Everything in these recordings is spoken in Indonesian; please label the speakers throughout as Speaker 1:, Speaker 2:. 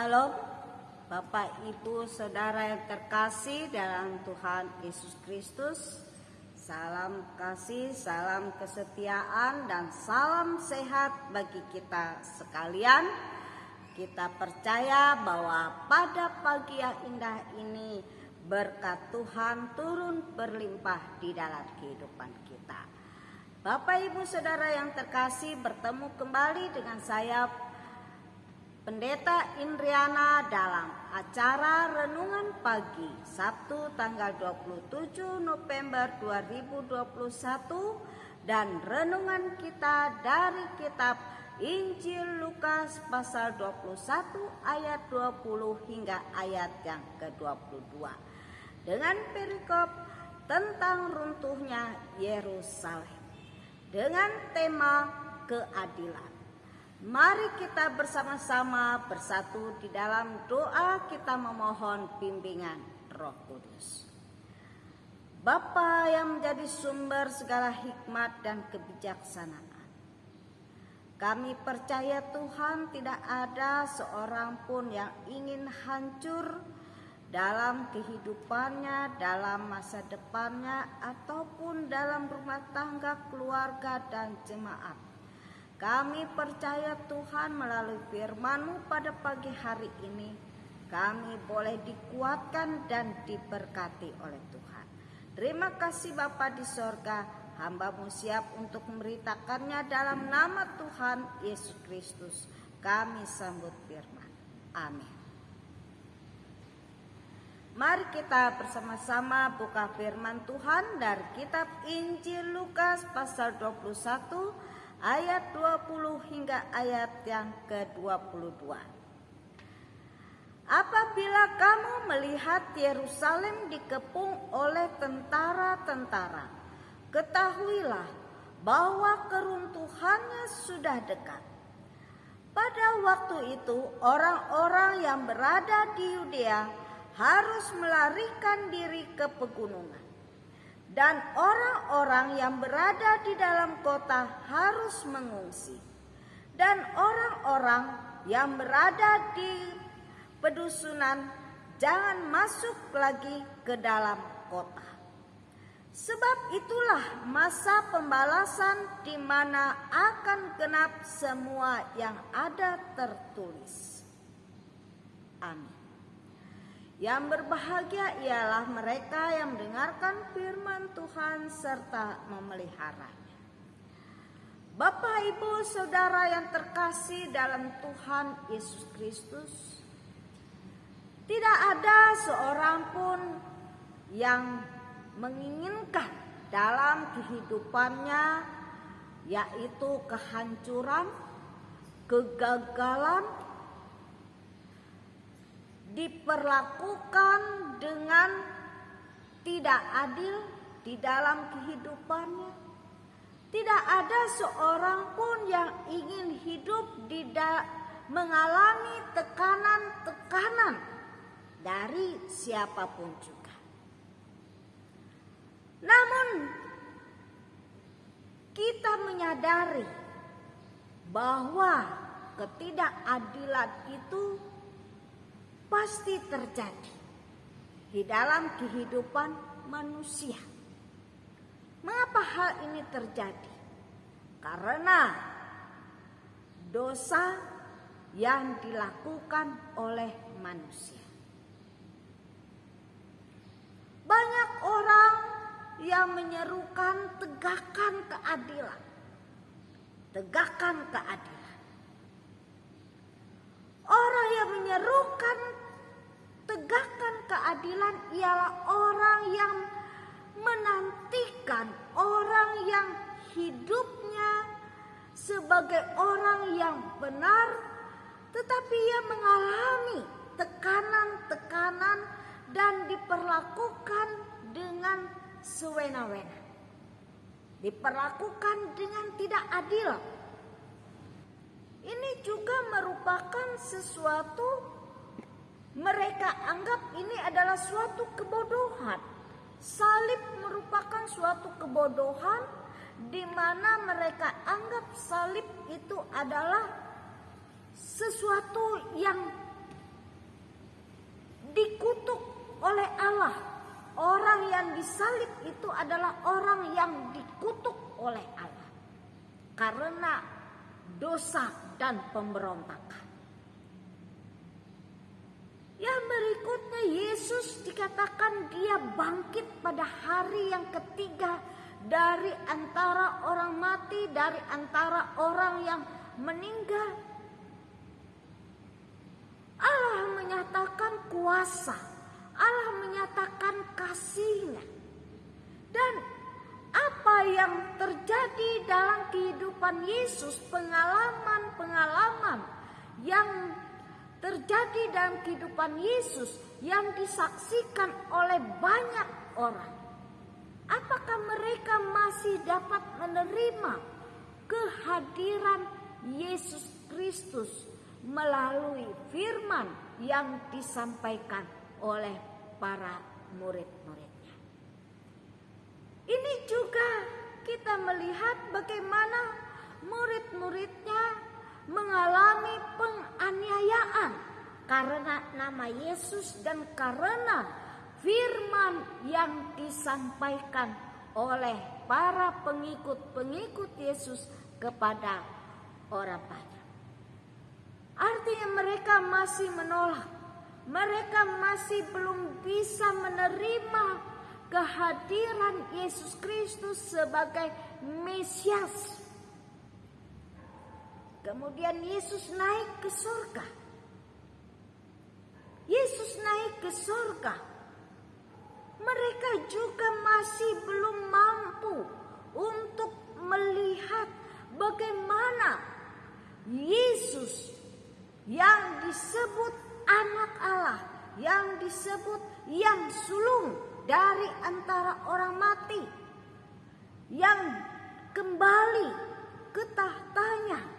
Speaker 1: Shalom, Bapak, Ibu, Saudara yang terkasih dalam Tuhan Yesus Kristus. Salam kasih, salam kesetiaan, dan salam sehat bagi kita sekalian. Kita percaya bahwa pada pagi yang indah ini berkat Tuhan turun berlimpah di dalam kehidupan kita. Bapak, Ibu, Saudara yang terkasih, bertemu kembali dengan saya Pendeta Indriana dalam acara Renungan Pagi Sabtu tanggal 27 November 2021 dan renungan kita dari kitab Injil Lukas pasal 21 ayat 20 hingga ayat yang ke-22 dengan perikop tentang runtuhnya Yerusalem dengan tema keadilan. Mari kita bersama-sama bersatu di dalam doa, kita memohon bimbingan Roh Kudus. Bapa yang menjadi sumber segala hikmat dan kebijaksanaan, kami percaya Tuhan tidak ada seorang pun yang ingin hancur dalam kehidupannya, dalam masa depannya, ataupun dalam rumah tangga, keluarga, dan jemaat. Kami percaya Tuhan melalui firman-Mu pada pagi hari ini, kami boleh dikuatkan dan diberkati oleh Tuhan. Terima kasih Bapa di sorga, hamba-Mu siap untuk memberitakannya dalam nama Tuhan Yesus Kristus. Kami sambut firman. Amin. Mari kita bersama-sama buka firman Tuhan dari kitab Injil Lukas pasal 21 ayat 20 hingga ayat yang ke-22. Apabila kamu melihat Yerusalem dikepung oleh tentara-tentara, ketahuilah bahwa keruntuhannya sudah dekat. Pada waktu itu orang-orang yang berada di Yudea harus melarikan diri ke pegunungan. Dan orang-orang yang berada di dalam kota harus mengungsi. Dan orang-orang yang berada di pedusunan jangan masuk lagi ke dalam kota. Sebab itulah masa pembalasan di mana akan genap semua yang ada tertulis. Amin. Yang berbahagia ialah mereka yang mendengarkan firman Tuhan serta memeliharanya. Bapak, Ibu, Saudara yang terkasih dalam Tuhan Yesus Kristus, tidak ada seorang pun yang menginginkan dalam kehidupannya yaitu kehancuran, kegagalan, diperlakukan dengan tidak adil di dalam kehidupannya. Tidak ada seorang pun yang ingin hidup mengalami tekanan-tekanan dari siapapun juga. Namun kita menyadari bahwa ketidakadilan itu pasti terjadi di dalam kehidupan manusia. Mengapa hal ini terjadi? Karena dosa yang dilakukan oleh manusia. Banyak orang yang menyerukan tegakkan keadilan. Tegakkan keadilan. Orang yang menyerukan tegakkan keadilan ialah orang yang menantikan, orang yang hidupnya sebagai orang yang benar, tetapi ia mengalami tekanan-tekanan dan diperlakukan dengan sewena-wena. Diperlakukan dengan tidak adil. Ini juga merupakan sesuatu mereka anggap ini adalah suatu kebodohan. Salib merupakan suatu kebodohan di mana mereka anggap salib itu adalah sesuatu yang dikutuk oleh Allah. Orang yang disalib itu adalah orang yang dikutuk oleh Allah karena dosa dan pemberontakan. Yang berikutnya, Yesus dikatakan dia bangkit pada hari yang ketiga dari antara orang mati, dari antara orang yang meninggal. Allah menyatakan kuasa, Allah menyatakan kasih-Nya. Dan apa yang terjadi dalam kehidupan Yesus, pengalaman-pengalaman yang terjadi dalam kehidupan Yesus yang disaksikan oleh banyak orang. Apakah mereka masih dapat menerima kehadiran Yesus Kristus melalui firman yang disampaikan oleh para murid-muridnya? Ini juga kita melihat bagaimana murid-muridnya mengalami penganiayaan karena nama Yesus dan karena firman yang disampaikan oleh para pengikut-pengikut Yesus kepada orang banyak. Artinya mereka masih menolak, mereka masih belum bisa menerima kehadiran Yesus Kristus sebagai Mesias. Kemudian Yesus naik ke surga. Yesus naik ke surga. Mereka juga masih belum mampu untuk melihat bagaimana Yesus yang disebut anak Allah, yang disebut yang sulung dari antara orang mati, yang kembali ke tahtanya,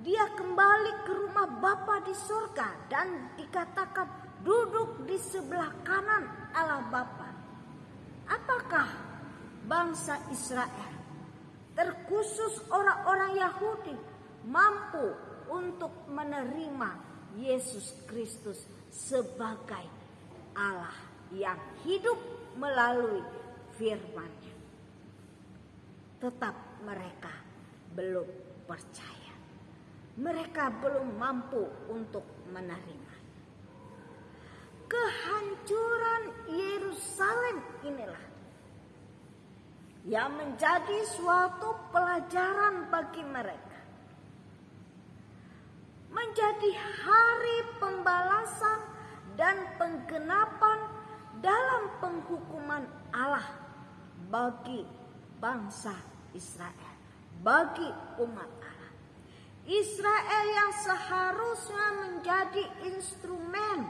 Speaker 1: dia kembali ke rumah Bapa di surga dan dikatakan duduk di sebelah kanan Allah Bapa. Apakah bangsa Israel, terkhusus orang-orang Yahudi, mampu untuk menerima Yesus Kristus sebagai Allah yang hidup melalui firman-Nya? Tetap mereka belum percaya. Mereka belum mampu untuk menerima. Kehancuran Yerusalem inilah yang menjadi suatu pelajaran bagi mereka. Menjadi hari pembalasan dan penggenapan dalam penghukuman Allah bagi bangsa Israel, bagi umat Allah. Israel yang seharusnya menjadi instrumen,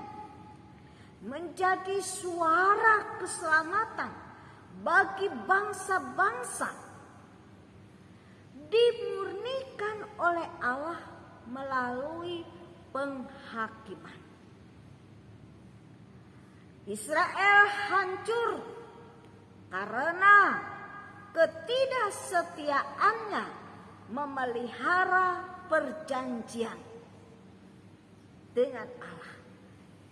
Speaker 1: menjadi suara keselamatan bagi bangsa-bangsa, dimurnikan oleh Allah melalui penghakiman. Israel hancur karena ketidaksetiaannya memelihara perjanjian dengan Allah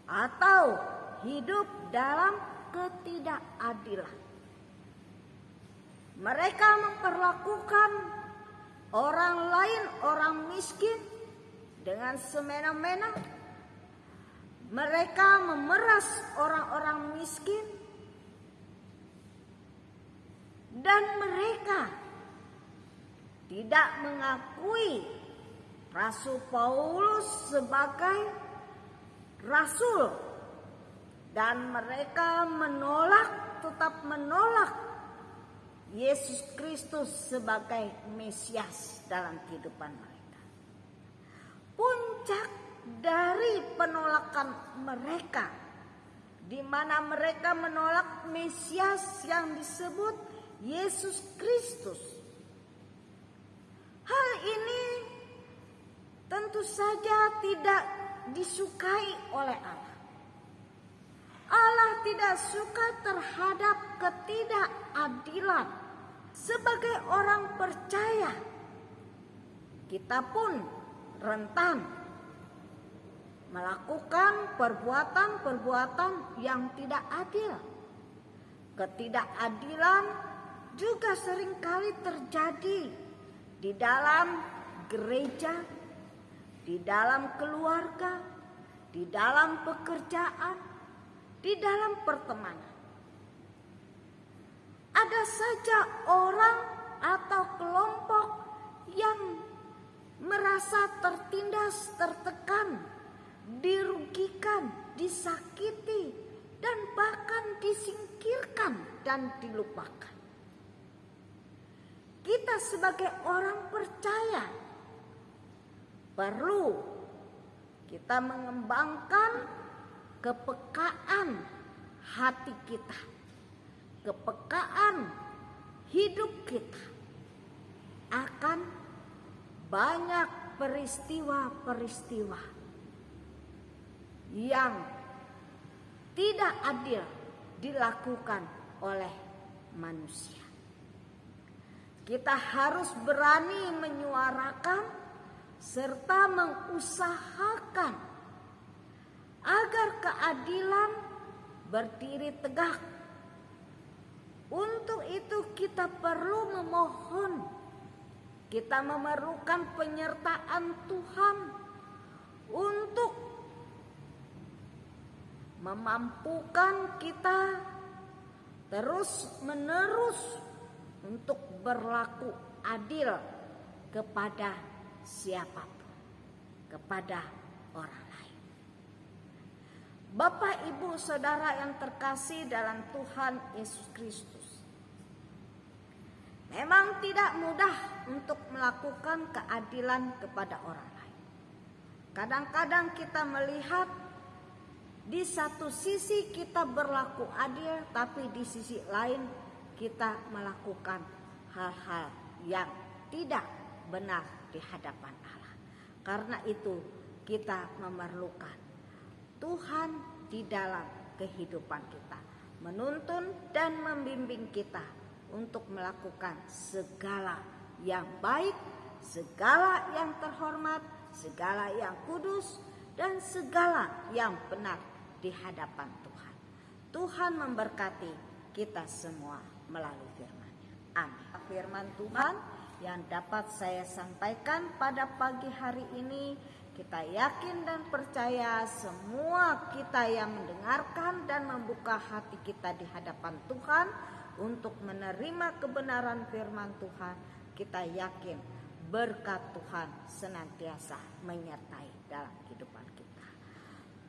Speaker 1: atau hidup dalam ketidakadilan. Mereka memperlakukan orang lain, orang miskin dengan semena-mena. Mereka memeras orang-orang miskin dan mereka tidak mengakui Rasul Paulus sebagai rasul, dan mereka tetap menolak Yesus Kristus sebagai Mesias dalam kehidupan mereka. Puncak dari penolakan mereka, di mana mereka menolak Mesias yang disebut Yesus Kristus. Hal ini tentu saja tidak disukai oleh Allah. Allah tidak suka terhadap ketidakadilan. Sebagai orang percaya, kita pun rentan melakukan perbuatan-perbuatan yang tidak adil. Ketidakadilan juga seringkali terjadi di dalam gereja, di dalam keluarga, di dalam pekerjaan, di dalam pertemanan. Ada saja orang atau kelompok yang merasa tertindas, tertekan, dirugikan, disakiti, dan bahkan disingkirkan dan dilupakan. Kita sebagai orang percaya perlu kita mengembangkan kepekaan hati kita, kepekaan hidup kita akan banyak peristiwa-peristiwa yang tidak adil dilakukan oleh manusia. Kita harus berani menyuarakan serta mengusahakan agar keadilan berdiri tegak. Untuk itu kita perlu memohon, kita memerlukan penyertaan Tuhan untuk memampukan kita terus-menerus untuk berlaku adil kepada siapapun, kepada orang lain. Bapak, Ibu, Saudara yang terkasih dalam Tuhan Yesus Kristus, memang tidak mudah untuk melakukan keadilan kepada orang lain. Kadang-kadang kita melihat di satu sisi kita berlaku adil, tapi di sisi lain kita melakukan hal-hal yang tidak benar di hadapan Allah. Karena itu kita memerlukan Tuhan di dalam kehidupan kita, menuntun dan membimbing kita untuk melakukan segala yang baik, segala yang terhormat, segala yang kudus, dan segala yang benar di hadapan Tuhan. Tuhan memberkati kita semua melalui firman-Nya. Amin. Firman Tuhan yang dapat saya sampaikan pada pagi hari ini, kita yakin dan percaya semua kita yang mendengarkan dan membuka hati kita di hadapan Tuhan untuk menerima kebenaran firman Tuhan, kita yakin berkat Tuhan senantiasa menyertai dalam kehidupan kita.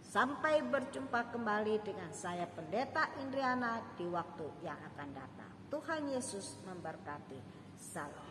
Speaker 1: Sampai berjumpa kembali dengan saya Pendeta Indriana di waktu yang akan datang. Tuhan Yesus memberkati. Salam.